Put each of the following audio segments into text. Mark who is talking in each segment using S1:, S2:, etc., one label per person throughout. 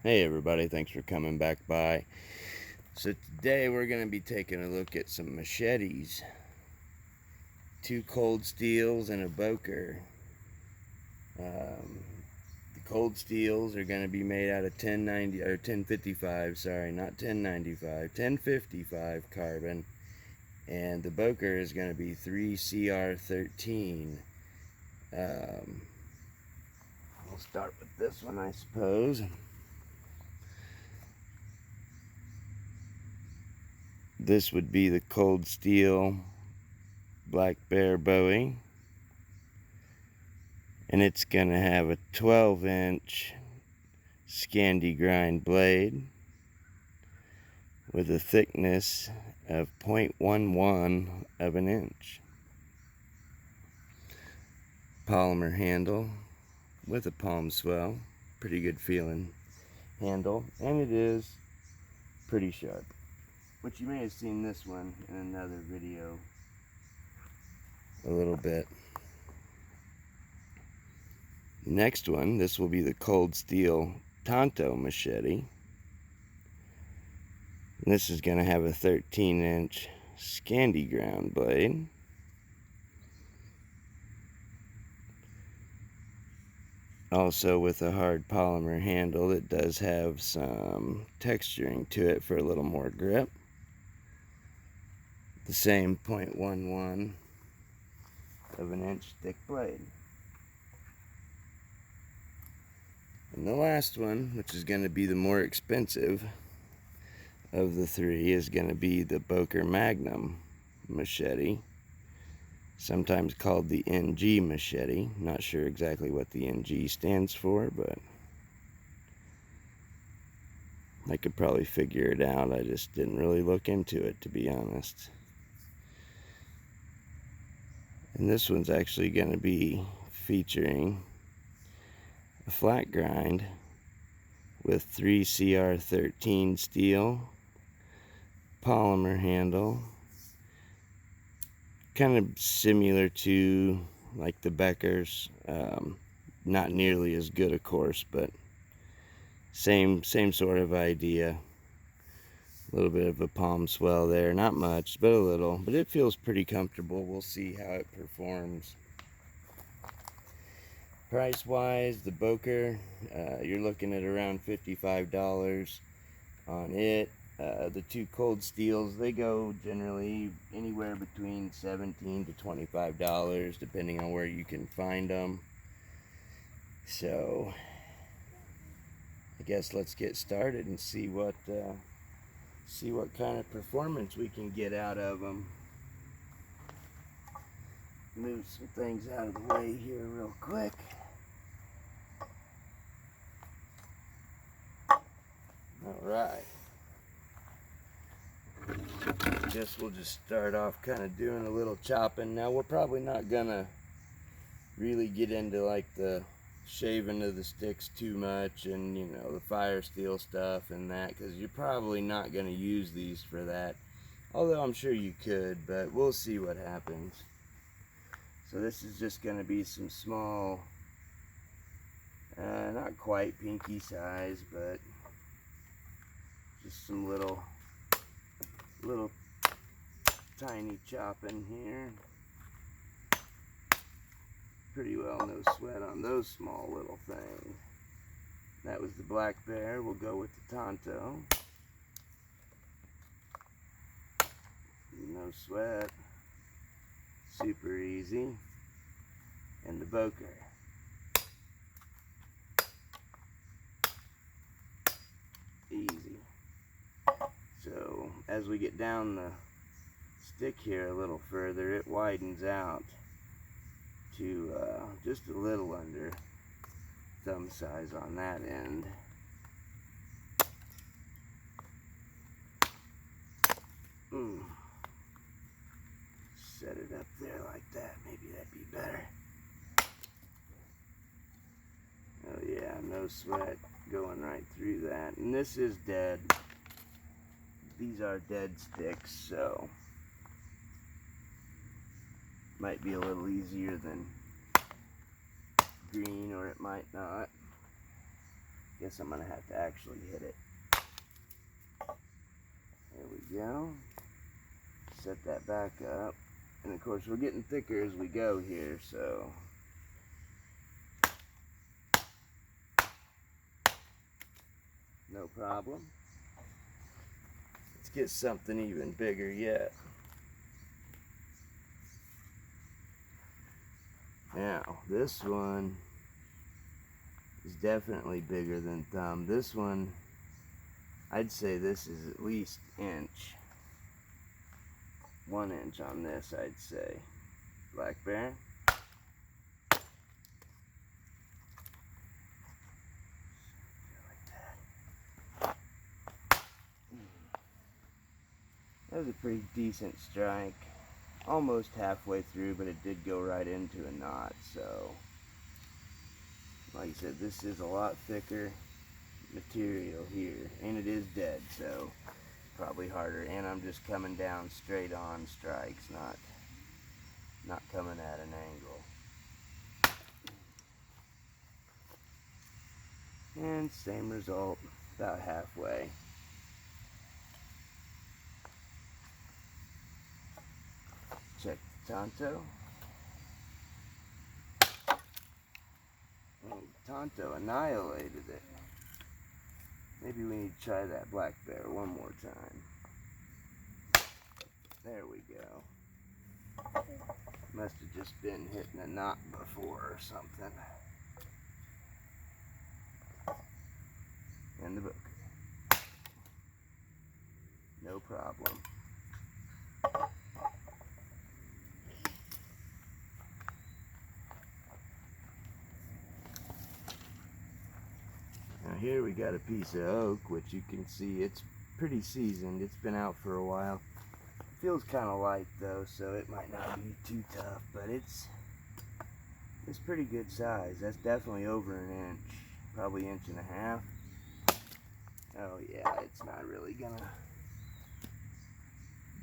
S1: Hey everybody, thanks for coming back by. So today we're going to be taking a look at some machetes. 2 cold steels and a Boker. The cold steels are going to be made out of 1090 or 1055, sorry, not 1095, 1055 carbon. And the Boker is going to be 3CR13. We'll start with this one, I suppose. This would be the cold steel Black Bear Bowie, and it's going to have a 12-inch Scandi grind blade with a thickness of 0.11 of an inch. Polymer handle with a palm swell, pretty good feeling handle, and it is pretty sharp, which you may have seen this one in another video a little bit. The next one, this will be the cold steel Tanto machete. And this is going to have a 13-inch Scandi ground blade. Also with a hard polymer handle that does have some texturing to it for a little more grip. The same 0.11 of an inch thick blade. And the last one, which is going to be the more expensive of the three, is going to be the Boker Magnum Machete, sometimes called the NG Machete. Not sure exactly what the NG stands for, but I could probably figure it out. I just didn't really look into it, to be honest. And this one's actually going to be featuring a flat grind with 3CR13 steel, polymer handle, kind of similar to like the Beckers. Not nearly as good, of course, but same sort of idea. A little bit of a palm swell there, not much, but a little, but it feels pretty comfortable. We'll see how it performs. Price wise, the Boker, you're looking at around $55 on it. The 2 cold steels, they go generally anywhere between $17 to $25, depending on where you can find them. So I guess let's get started and see what kind of performance we can get out of them. Move some things out of the way here real quick. Alright. Guess we'll just start off kind of doing a little chopping. Now we're probably not gonna really get into like the shaving of the sticks too much and the fire steel stuff and that, because you're probably not gonna use these for that. Although I'm sure you could, but we'll see what happens. So this is just going to be some small, not quite pinky size, but just some little tiny chopping here. Pretty well no sweat on those small little things. That was the Black Bear. We'll go with the Tanto. No sweat. Super easy. And the Boker. Easy. So as we get down the stick here a little further, it widens out to just a little under thumb size on that end. Set it up there like that. Maybe that'd be better. Oh yeah, no sweat going right through that. And this is dead. These are dead sticks, so might be a little easier than green, or it might not. Guess I'm gonna have to actually hit it. There we go. Set that back up. And of course we're getting thicker as we go here, so no problem. Let's get something even bigger yet. Now, this one is definitely bigger than thumb. This one, I'd say this is at least inch. 1 inch on this, I'd say. Black Bear. That was a pretty decent strike. Almost halfway through, but it did go right into a knot, so like I said, this is a lot thicker material here, and it is dead, so probably harder. And I'm just coming down straight on strikes, not coming at an angle. And same result, about halfway. Check the Tanto. And Tanto annihilated it. Maybe we need to try that Black Bear one more time. There we go. Must have just been hitting a knot before or something. And the Boker. No problem. Now here we got a piece of oak, which you can see it's pretty seasoned. It's been out for a while. Feels kind of light though, so it might not be too tough, but it's pretty good size. That's definitely over an inch, probably 1.5 inches. Oh yeah, it's not really gonna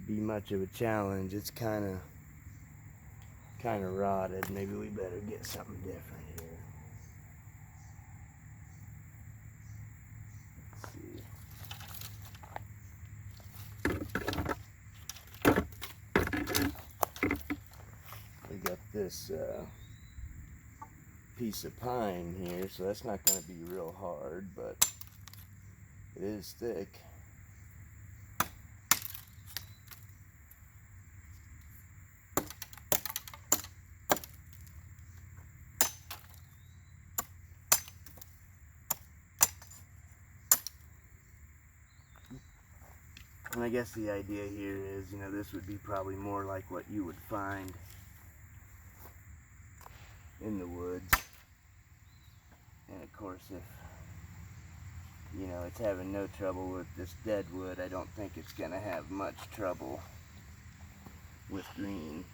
S1: be much of a challenge. It's kind of rotted. Maybe we better get something different here. We got this piece of pine here, so that's not going to be real hard, but it is thick. And I guess the idea here is, you know, this would be probably more like what you would find in the woods. And of course, if, you know, it's having no trouble with this dead wood, I don't think it's going to have much trouble with green.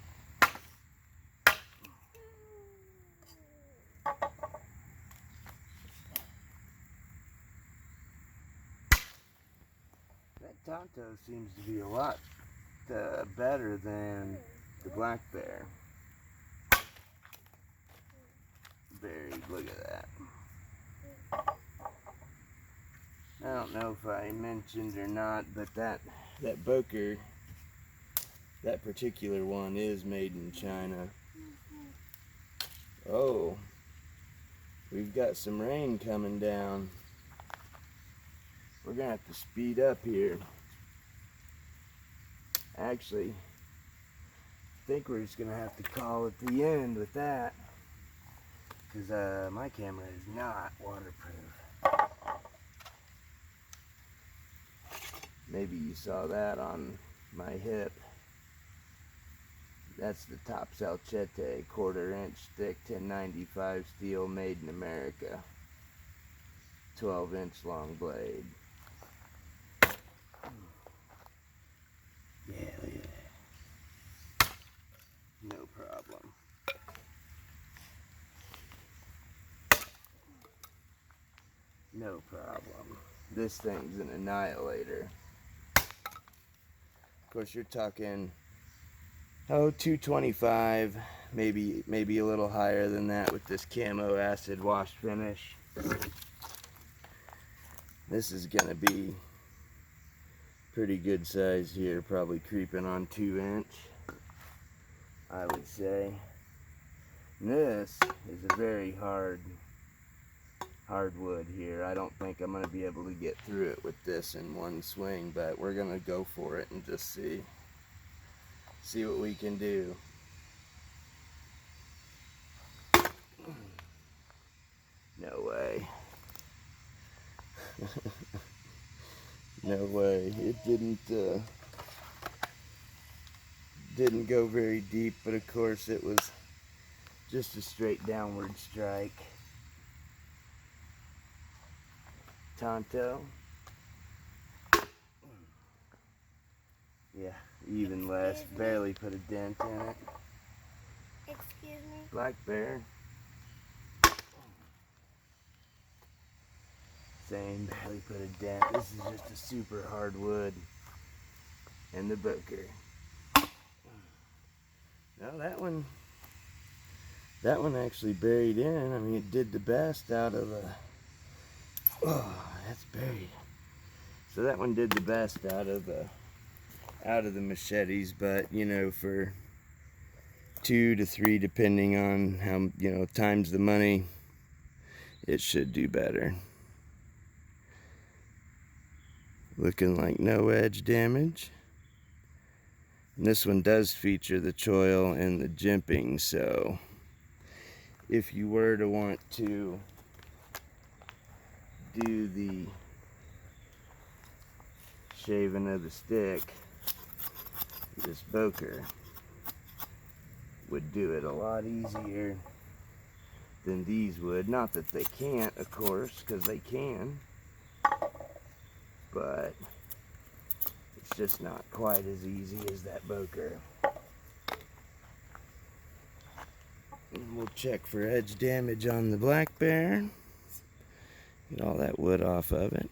S1: That Tanto seems to be a lot better than the Black Bear. Berry, look at that. I don't know if I mentioned or not, but that Boker, that particular one is made in China. Oh, we've got some rain coming down. We're gonna have to speed up here. Actually, I think we're just gonna have to call it the end with that, because my camera is not waterproof. Maybe you saw that on my hip. That's the Topsail Machete, 1/4 inch thick, 1095 steel, made in America. 12-inch long blade. Yeah, look at that. No problem. No problem. This thing's an annihilator. Of course, you're talking, 225, maybe a little higher than that with this camo acid wash finish. This is gonna be pretty good size here, probably creeping on 2 inch, I would say. And this is a very hardwood here. I don't think I'm gonna be able to get through it with this in one swing, but we're gonna go for it and just see what we can do. No way. No way. It didn't go very deep, but of course it was just a straight downward strike. Tanto. Yeah, even less. Barely put a dent in it.
S2: Excuse me?
S1: Black bear. Same, barely put a dent. This is just a super hard wood. And the Boker. Now that one actually buried in. I mean, it did the best out of the, oh, that's buried. So that one did the best out of the machetes, but you know, for 2 to 3, depending on how, you know, times the money, it should do better. Looking like no edge damage. And this one does feature the choil and the jimping, so if you were to want to do the shaving of the stick, this Boker would do it a lot easier than these would. Not that they can't, of course, because they can, but it's just not quite as easy as that Boker. And we'll check for edge damage on the black bear. Get all that wood off of it.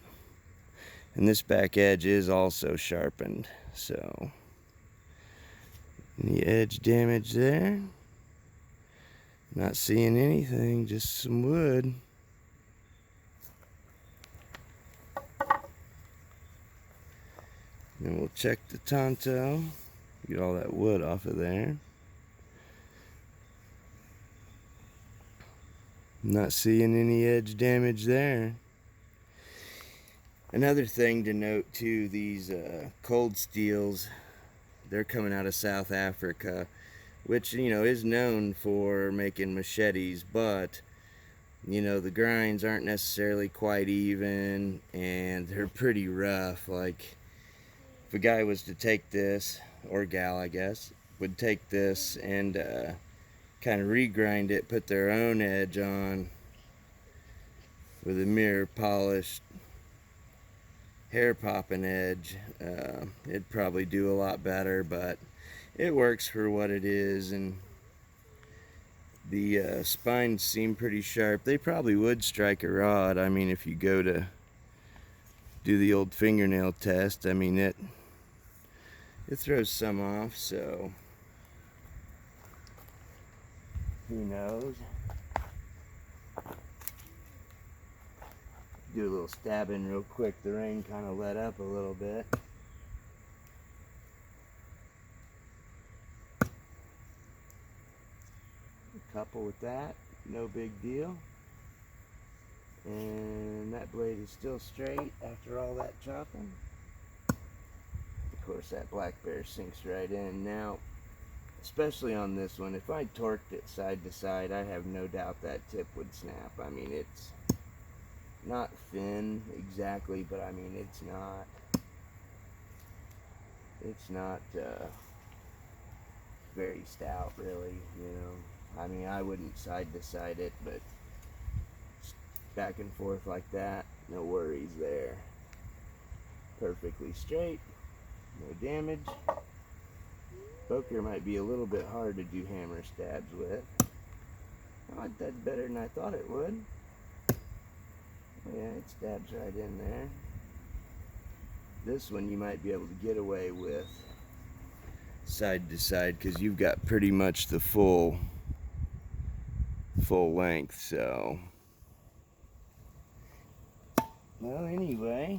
S1: And this back edge is also sharpened, so any edge damage there? Not seeing anything, just some wood. Then we'll check the Tanto. Get all that wood off of there. Not seeing any edge damage there. Another thing to note too, these cold steels, they're coming out of South Africa, which, you know, is known for making machetes, but you know, the grinds aren't necessarily quite even and they're pretty rough. Like, if a guy was to take this, or gal I guess, would take this and kind of regrind it, put their own edge on with a mirror polished hair popping edge, it'd probably do a lot better, but it works for what it is. And the spines seem pretty sharp. They probably would strike a rod. I mean, if you go to do the old fingernail test, I mean, it throws some off, so who knows. Do a little stabbing real quick. The rain kind of let up a little bit. A couple with that, no big deal. And that blade is still straight after all that chopping. Of course, that black bear sinks right in. Now, especially on this one, if I torqued it side to side, I have no doubt that tip would snap. I mean, it's not thin exactly, but I mean, it's not very stout, really, you know. I mean, I wouldn't side to side it, but back and forth like that, no worries there. Perfectly straight, no damage. Boker might be a little bit hard to do hammer stabs with. Oh, it did better than I thought it would. Yeah, it stabs right in there. This one you might be able to get away with side to side because you've got pretty much the full length, so Well, anyway,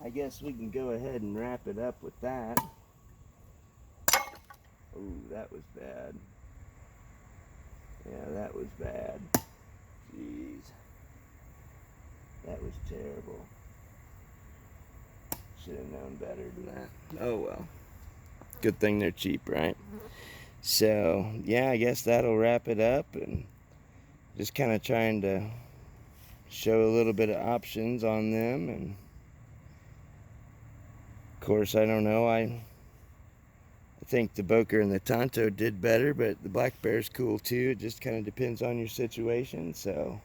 S1: I guess we can go ahead and wrap it up with that. Oh, that was bad. Yeah, that was bad. Jeez. That was terrible. Should have known better than that. Oh well. Good thing they're cheap, right? So, yeah, I guess that'll wrap it up, and just kind of trying to show a little bit of options on them. And of course, I don't know, I think the Boker and the Tanto did better, but the Black Bear's cool too. It just kind of depends on your situation. So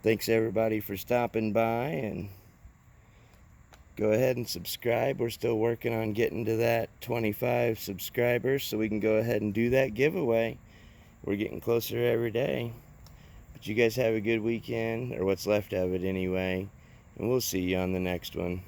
S1: thanks everybody for stopping by, and go ahead and subscribe. We're still working on getting to that 25 subscribers so we can go ahead and do that giveaway. We're getting closer every day. But you guys have a good weekend, or what's left of it anyway, and we'll see you on the next one.